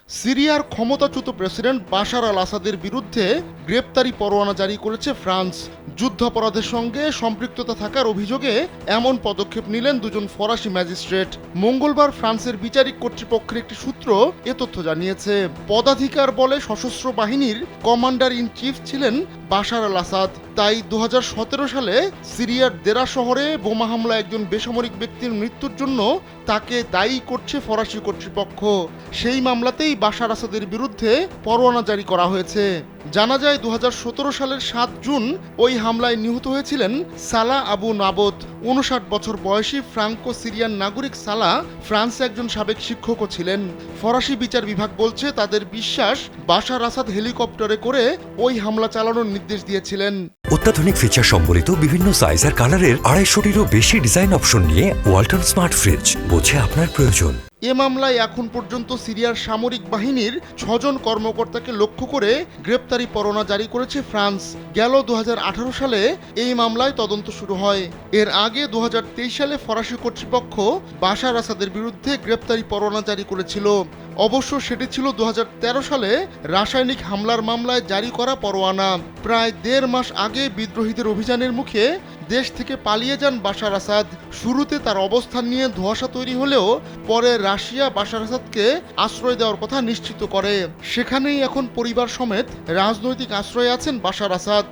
সিরিয়ার ক্ষমতাচ্যুত president Bashar আল আসাদের বিরুদ্ধে গ্রেপ্তারি পরোয়ানা জারি করেছে ফ্রান্স। যুদ্ধাপরাধের সঙ্গে সম্পৃক্ততা থাকার অভিযোগে এমন পদক্ষেপ নিলেন দুজন ফরাসি ম্যাজিস্ট্রেট। মঙ্গলবার ফ্রান্সের বিচারিক কর্তৃপক্ষের একটি সূত্র এ তথ্য জানিয়েছে। পদাধিকার বলে সশস্ত্র বাহিনীর কমান্ডার ইন চিফ ছিলেন বাশার আল আসাদ। তাই 2017 সালে সিরিয়ার দেরা শহরে বোমা হামলায় একজন বেসামরিক ব্যক্তির মৃত্যুর জন্য তাকে দায়ী করছে ফরাসি কর্তৃপক্ষ। সেই মামলাতেই বাশার আসাদের বিরুদ্ধে পরোয়ানা জারি করা হয়েছে। জানা যায় 2017 সালের 7 জুন ওই হামলায় নিহত হয়েছিলেন সালাহ আবু নাবত। 59 বছর বয়সী ফ্রাঙ্কো সিরিয়ান নাগরিক সালাহ ফ্রান্সে একজন সাবেক শিক্ষকও ছিলেন। ফরাসি বিচার বিভাগ বলছে তাদের বিশ্বাস বাশার আসাদ হেলিকপ্টারে করে ওই হামলা চালানোর নির্দেশ দিয়েছিলেন। অত্যাধুনিক ফিচার সম্বলিত বিভিন্ন সাইজ আর কালারের 250-টিরও বেশি ডিজাইন অপশন নিয়ে ওয়ালটন স্মার্ট ফ্রিজ, বোঝে আপনার প্রয়োজন। এ মামলায় এখন পর্যন্ত সিরিয়ার সামরিক বাহিনীর 6 জন কর্মকর্তাকে লক্ষ্য করে গ্রেপ্তারি পরোয়ানা জারি করেছে ফ্রান্স। গেল 2018 সালে এই মামলায় তদন্ত শুরু হয়। এর আগে 2023 সালে ফরাসি কর্তৃপক্ষ বাশার আসাদের বিরুদ্ধে গ্রেপ্তারি পরোয়ানা জারি করেছিল। অবশ্য সেটি ছিল 2013 সালে রাসায়নিক হামলার মামলায় জারি করা পরোয়ানা। প্রায় 1.5 মাস আগে বিদ্রোহীদের অভিযানের মুখে দেশ থেকে পালিয়ে যান বাশার আসাদ। শুরুতে তার অবস্থান নিয়ে ধোঁয়াশা তৈরি হলেও পরে রাশিয়া বাশার আসাদকে আশ্রয় দেওয়ার কথা নিশ্চিত করে। সেখানেই এখন পরিবার সমেত রাজনৈতিক আশ্রয়ে আছেন বাশার আসাদ।